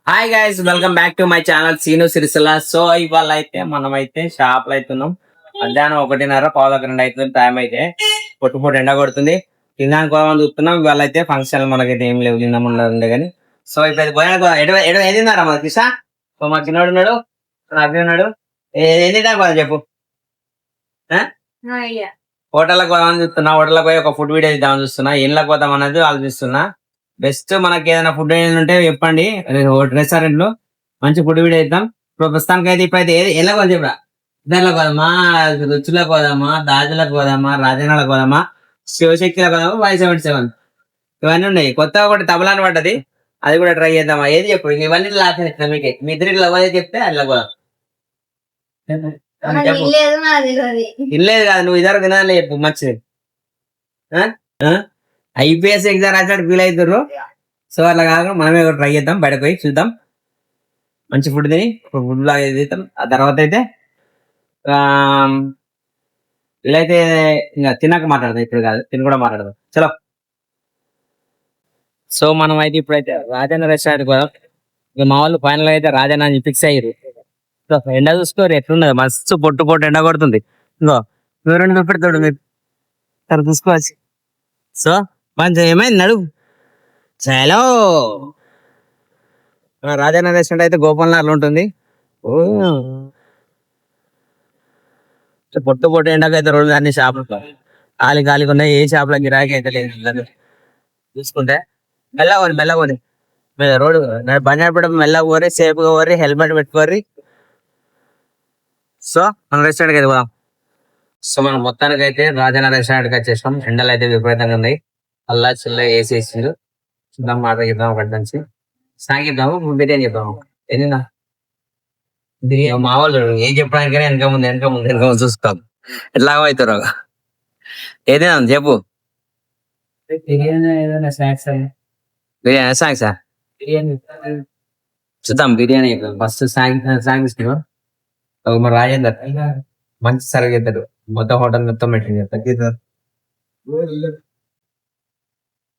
Hi guys, welcome back to my channel Seenu Sircilla. So ఇవాళ అయితే మనమైతే షాప్ లో అవుతున్నాం. మధ్యాహ్నం 1:30 2 అవుతుంది టైం. అయితే పొట్టు ఎండ కొడుతుంది, తినడానికి పోదామని చూస్తున్నాం. ఇవాళ అయితే ఫంక్షన్ మనకైతే ఏం లేవు, తిందామన్నాడు కానీ. సో ఇప్పుడు అయితే పోయినా ఏది తిన్నారా మన కిషా? మా చిన్నోడు ఉన్నాడు, అభిన్ ఉన్నాడు. ఏది తింటాం కదా చెప్పు. హోటల్కి పోదామని చూస్తున్నా. హోటల్కి పోయి ఒక ఫుడ్ వీడియో ఇద్దామని చూస్తున్నా. ఇంట్లోకి పోదాం అనేది ఆలోచిస్తున్నా. బెస్ట్ మనకి ఏదైనా ఫుడ్ ఉంటే చెప్పండి. రెస్టారెంట్ లో మంచి ఫుడ్ వీడియో ఇద్దాం. ఇప్పుడు ప్రస్తుతానికి అయితే ఇప్పుడైతే ఎలా పోదాం చెప్పరా? ఇద్దరులకు పోదామా, రుచులకు పోదామా, దాజులకు పోదామా, రాజనాలకు పోదామా, శివశక్తిలకు పోదామా, 577 ఇవన్నీ ఉన్నాయి. కొత్తగా ఒకటి తబలాని పడ్డది, అది కూడా ట్రై చేద్దామా? ఏది చెప్పు. ఇవన్నీ లాస్ట్ మీకే, మీ ఇద్దరికి లవ్ చెప్తే అట్లా పోదాం. ఇల్లేదు కాదు, నువ్వు ఇద్దరు తినాలి చెప్పు మంచిది. ఐపీఎస్ ఎగ్జామ్ రాసినట్టు ఫీల్ అవుతారు. సో అట్లా కాక మనమే ట్రై చేద్దాం, బయటకు పోయి చూద్దాం. మంచి ఫుడ్ తిని ఫుడ్ లాగా చేద్దాం. ఆ తర్వాత అయితే వీళ్ళైతే ఇంకా తిన్నాక మాట్లాడదాం, ఇప్పుడు కాదు తిని కూడా మాట్లాడదాం. చలో. సో మనం అయితే ఇప్పుడైతే రాజన్న రెస్టారెంట్ పోదాం. ఇక మా వాళ్ళు ఫైనల్ అయితే రాజన్న అని ఫిక్స్ అయ్యారు. సో ఎండ చూసుకోరు ఎట్లున్నది, మస్తు పొట్టు ఎండ కొడుతుంది. ఇంకో వివరణ చూపెడతాడు మీరు సరే చూసుకోవచ్చు. సో మంచి ఏమైంది నడువు. చలో. రాజన్న రెస్టారెంట్ అయితే గోపాలనగర్లో ఉంటుంది. ఓ పొట్టు ఎండకైతే రోజు అన్ని షాపులు ఖాళీగా ఉన్నాయి. ఏ షాపులో గిరాకీ అయితే లేదు. చూసుకుంటే మెల్లగోని రోడ్డు బంజారపేట మెల్లగోరి, సేఫ్గా పోరి, హెల్మెట్ పెట్టుకోరి. సో మన రెస్టారెంట్కి అయితే పోదాం. సో మనం మొత్తానికి అయితే రాజన్న రెస్టారెంట్కి వచ్చేసాం. ఎండలు అయితే విపరీతంగా ఉన్నాయి. అల్లా చిల్ల ఏసీ ఇచ్చిండు. చూద్దాం, మాట ఇద్దాం. ఒకటి నుంచి స్నాక్ ఇద్దాము, బిర్యానీ ఇద్దాము. ఏందా బిర్యానీ? మా వాళ్ళు ఏం చెప్పడానికైనా వెనక ముందు చూసుకోం. ఎట్లా అవుతారు ఏదైనా చెప్పు. బిర్యానీ స్నాక్సా? చూద్దాం. బిర్యానీ ఫస్ట్ స్నాక్స్ మరి రాజేందర్ మంచి సర్వ్ చేస్తాడు. మొత్తం హోటల్ మొత్తం పెట్టింది.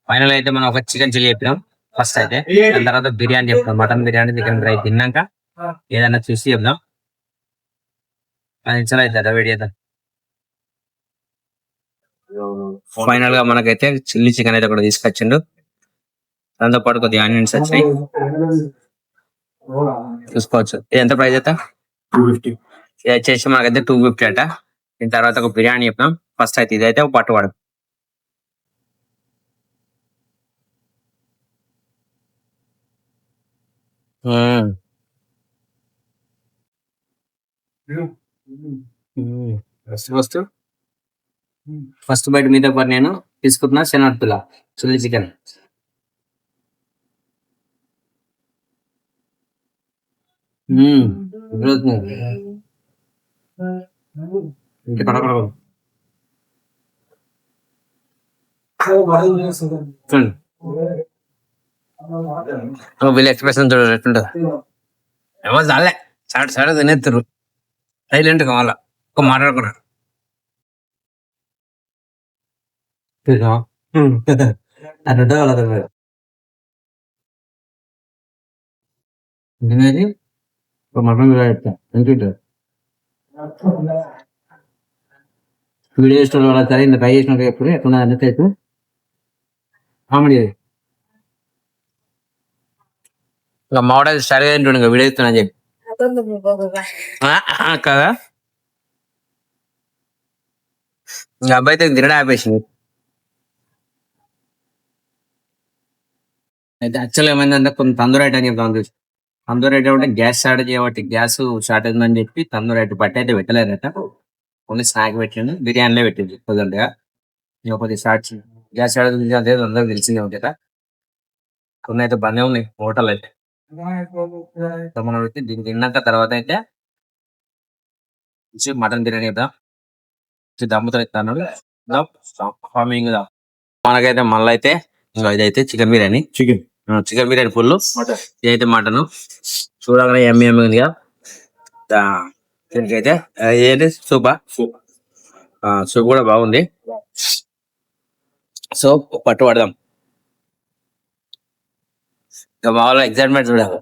ఫైనల్ అయితే మనం ఒక చికెన్ చిల్లీ చెప్పినాం ఫస్ట్ అయితే. దాని తర్వాత బిర్యానీ చెప్తాం. మటన్ బిర్యానీ, చికెన్ ఫ్రై తిన్నాక ఏదైనా చూసి చెప్దాం. 10 నిమిషాలు అవుతుంది, వెయిట్ చేద్దాం. ఫైనల్ గా మనకైతే చిల్లీ చికెన్ అయితే కూడా తీసుకొచ్చిండు. దాంతో పాటు కొద్దిగా ఆనియన్స్ వచ్చినాయి, చూసుకోవచ్చు. ఎంత ప్రైస్ అయితే 250 చేసి మనకైతే 250 అట. దీని తర్వాత ఒక బిర్యానీ చెప్తాం. ఫస్ట్ అయితే ఇదైతే ఒక పట్టువాడు. ఫస్ట్ బయట మీతో పాటు నేను తీసుకుంటున్నా శనగతుల చిల్లీ చికెన్. వీళ్ళ ఎక్స్ప్రెషన్ చూడండి ఎట్లుంటుంది. ఏమో చాలే, సాడు తినేస్తారు. సైలెంట్ కావాలా, ఒక మాట్లాడకూడదు. తినేది మటన్ వీడియో చేసిన వాళ్ళ సరే ఇంత ట్రై చేసిన ఎప్పుడు ఎట్లా అన్నట్టు కామెడీ. ఇంకా మోడల్ స్టైల్ తింటుండే ఇంకా వీడియో ఇస్తున్నా చెప్పి కదా. ఇంకా అబ్బాయి అయితే తినడం ఆపేసింది. అయితే యాక్చువల్ ఏమైందంటే కొన్ని తందూరి ఐటమ్ చెప్తాం. తందూరి ఐటమ్ అంటే గ్యాస్ షార్టేజ్ చేయబట్టి, గ్యాస్ షార్టేజ్ అని చెప్పి తందూరి ఐటమ్ పట్టి అయితే పెట్టలేరట. ఓన్లీ స్నాక్ పెట్టిండు, బిర్యానీలో పెట్టింది కుదరగా. ఇంకొకటి షార్ట్ గ్యాస్ షార్టేజ్ అదే అందరికి తెలిసిందే ఉంటాయి. కొన్ని అయితే బాగానే ఉన్నాయి హోటల్ అయితే. మనం అయితే దీన్ని తిన్నాక తర్వాత అయితే మటన్ బిర్యానీ కదా దమ్ముతో ఇస్తాను. మనకైతే మళ్ళీ అయితే ఇంకా ఇదైతే chicken biryani. Chicken biryani full, ఇదైతే మటన్. చూడగానే ఎమ్మి ఉంది కదా. దీనికైతే ఏంటి సూపా, సూప్ కూడా బాగుంది. సో పట్టు పడదాం. ఇంకా మా వాళ్ళ ఎగ్జైట్మెంట్ చూడాలి.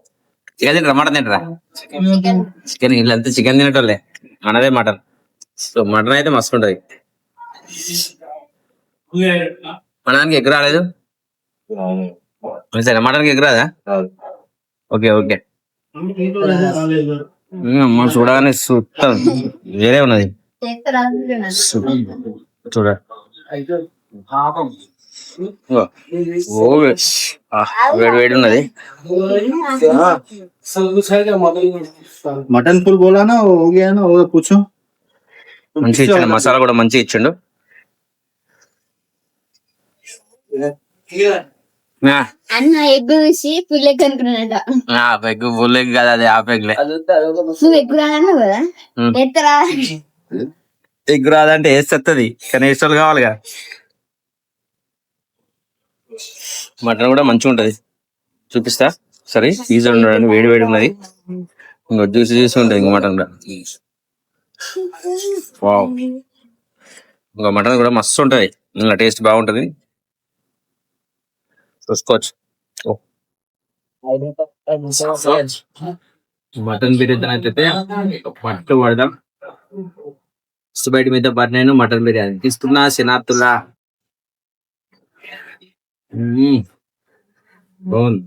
చికెన్ తింటారా మటన్ తింటారా? చికెన్ వీళ్ళంతా చికెన్ తినేటోళ్ళే, మనదే మటన్. సో మటన్ అయితే మస్తు ఉంటది. మటన్కి ఎగ్ రాలేదు సరే, మటన్కి ఎగ్ రాదా? Okay okay. అమ్మ చూడగానే సూపర్ వేరే ఉన్నది. చూడ వేడి వేడి ఉన్నది. मटन फुल बोला ना, हो गया ना, वो पूछो. మంచిగా ఇచ్చిండు, మసాలా కూడా మంచిగా ఇచ్చిండు. అన్న ఎగ్ చూసి ఫుల్ ఎగ్ అనుకున్నాడట. ఎగ్ ఫుల్ ఎగ్ కదా, అది హాఫ్ ఎగ్లే. నువ్వు ఎగ్ రాదన్నావు కదా, ఎత్తరా ఎగ్ రాదంటే వేస్తుంది, కానీ వేసేవాళ్ళు కావాలిగా. మటన్ కూడా మంచిగా ఉంటది, చూపిస్తా సరే. ఈజీ ఉండడానికి వేడి వేడి ఉన్నది, ఇంకో జ్యూసి జ్యూసి ఉంటుంది ఇంకో మటన్ కూడా. వావ్, ఇంకో మటన్ కూడా మస్తు ఉంటది, ఇలా టేస్ట్ బాగుంటది, చూసుకోవచ్చు. మటన్ బిర్యానీ అయితే పట్టు పడదాం. బయట మీద నేను మటన్ బిర్యానీ తీసుకున్నా సినాతుల్లా. బాగుంది.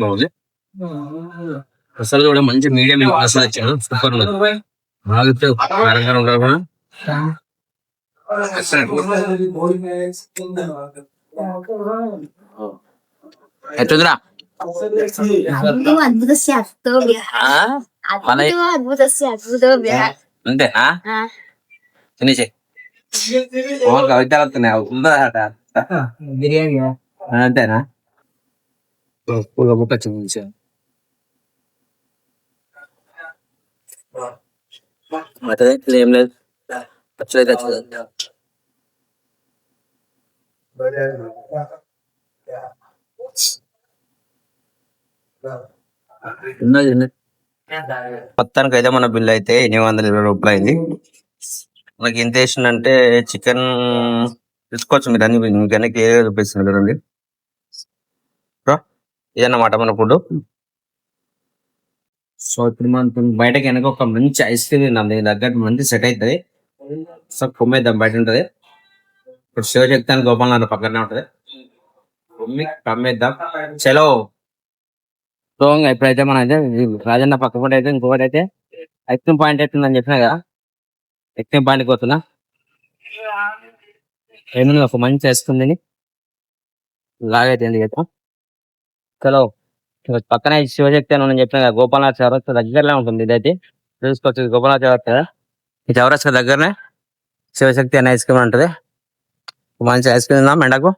బాగుంది అసలు కూడా మంచి మీడియం అసలు వచ్చాడు, సూపర్ ఉన్నది. బాగా కారంగా ఉండదు కూడా. ఎట్లుందిరా? అద్భుత అంతేనా? తినేసి కవితలు వస్తున్నాయి, ఉందా బిర్యానీ అంతేనా? ముక్క చూపించా. ఏం లేదు, పచ్చడి మొత్తానికి అయితే మన బిల్ అయితే 820 రూపాయలు అయింది. మనకి ఎంత వేసిందంటే చికెన్ తీసుకోవచ్చు మీరు అన్ని, మీకు క్లియర్గా చూపిస్తుంది చూడండి. ఇదన్నమాట మన ఫుడ్. సో ఇప్పుడు మనం బయటకి వెనక ఒక మంచి ఐస్ క్రీమ్ తిన్నాం, దీని తగ్గట్టు మంచి సెట్ అవుతుంది. సో కొమ్మేద్దాం, బయట ఉంటది. ఇప్పుడు శివశక్తి అని గోపాల్ నగర్ పక్కనే ఉంటది, కమ్మేద్దాం. చలో. సో ఇప్పుడైతే మన అయితే రాజన్న పక్క కూడా అయితే ఇంకొకటి అయితే ఐస్ క్రీమ్ పాయింట్ అవుతుందని చెప్పినా కదా, ఐస్ క్రీమ్ పాయింట్కి పోతున్నా. ఏముంది ఒక మంచి ఐస్ క్రీమ్ తిని లాగైతే కదా. చలో, పక్కనే శివశక్తి అని చెప్పిన కదా, గోపాలనాథ్ చౌరస్తా దగ్గరలో ఉంటుంది. ఇదైతే చూసుకోవచ్చు, గోపాలనాథ్ చౌరస్తా కదా, ఈ చౌరస్తా దగ్గరనే శివశక్తి అనే ఐస్ క్రీమ్ ఉంటుంది. మంచి ఐస్ క్రీమ్ తిందాం ఎండకు.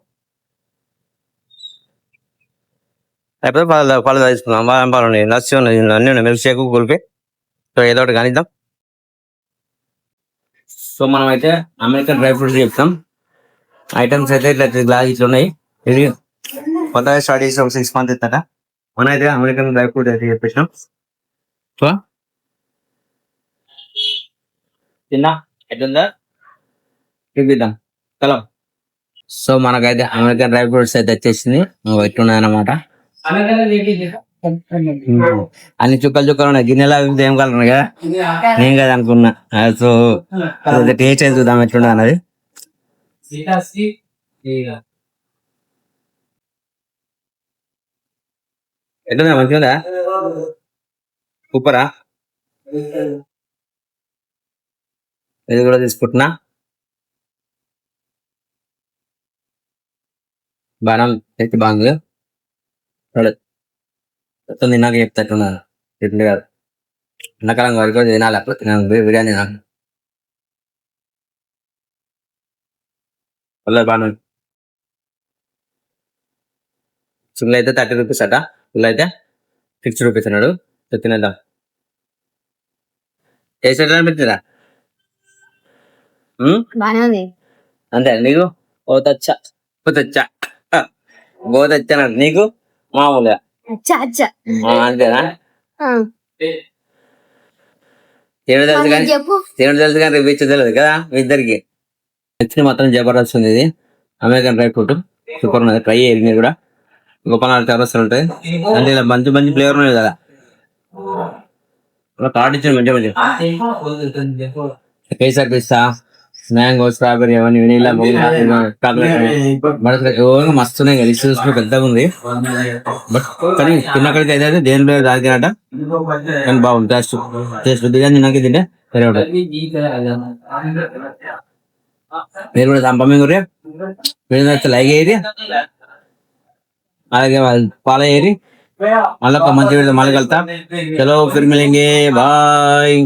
అయిపోతే పళ్ళు తీసుకుందాం, బాదం పాలు ఉన్నాయి, లస్సీ ఉన్నాయి, అన్నీ ఉన్నాయి, మిల్క్ షేక్ కుల్ఫీ. సో ఏదో ఒకటి కానిద్దాం. సో మనం అయితే అమెరికన్ డ్రై ఫ్రూట్స్ చెప్తాం. ఐటమ్స్ అయితే ఇట్లా గ్లాస్ ఇట్లా ఉన్నాయి. ఇది కొత్తగా స్టార్ట్ చేసి ఒక 6 months ఇస్తాట. మనం అయితే అమెరికన్ డ్రై ఫ్రూట్ అయితే చెప్పేసినాం. సో తిన్నా ఎట్లుందా చూపిద్దాం చలో. సో మనకైతే అమెరికన్ డ్రై ఫ్రూట్స్ అయితే వచ్చేసింది, ఎట్లున్నాయి అన్నమాట. అన్ని చుక్కలు చుక్కలు ఉన్నాయి, గిన్నెలా ఏం కలర్ ఉన్నాయి కదా, నేను కదా అనుకున్నా. సో టేస్ట్ అయితే చూద్దాం ఎట్లున్నా అన్నది. ఎట్లుందా, మంచిగా సూపరా. ఇది కూడా తీసుకుంటున్నా. బాణం అయితే బాగుంది, మొత్తం తిన్నాక చెప్తాట్టున్నా. తిండి కాదు, ఎండాకాలం వరకు తినాలి, అప్పుడు తినాలి బిర్యానీ తినాలి. బాగా సింగిల్ అయితే 30 రూపీస్ అట, ఫుల్ అయితే 60 రూపీస్ అన్నాడు. తినేద్దాం. టేస్ట్ ఎట్లా అనిపించిందా? అంతే నీకు పోతచ్చా పోతచ్చా నీకు మామూలుగా అంతేనా? తినడు తెలుసు కానీ రివ్యూ తెలియదు కదా మీ ఇద్దరికి. నచ్చిన మాత్రం జబర్దస్త్ ఉంది. ఇది అమెరికన్ డ్రై ఫ్రూట్ సూపర్ ఉన్నది, ట్రై చేయండి మీరు కూడా. గోపాల్ చౌరస్తా ఉంటాయి అంటే ఇలా మంచి మంచి ఫ్లేవర్ ఉన్నాయి కదా. కార్డు ఇచ్చాను మంచిగా మంచిగా. కేసర్ పిస్తా, మ్యాంగో, స్ట్రాబెరీ అవన్నీ వెనీలా మస్తు ఉన్నాయి కదా. చూసుకుని పెద్దగా ఉంది బట్ కానీ తిన్నక్కడికి అయితే దేని పేరు దానికినట కానీ బాగుంది. టేస్ట్ టేస్ట్ బిర్యానీ తిన్నాక తింటే సరే ఉంటుంది. మీరు కూడా సంపమ్మి గురి మీరు లైక్ అయ్యేది అలాగే ఫాలో అయ్యేది. మళ్ళీ ఒక మంచి వీడియో మళ్ళీ కలుతా. చలో ఫిర్ మిలేంగే, బాయ్.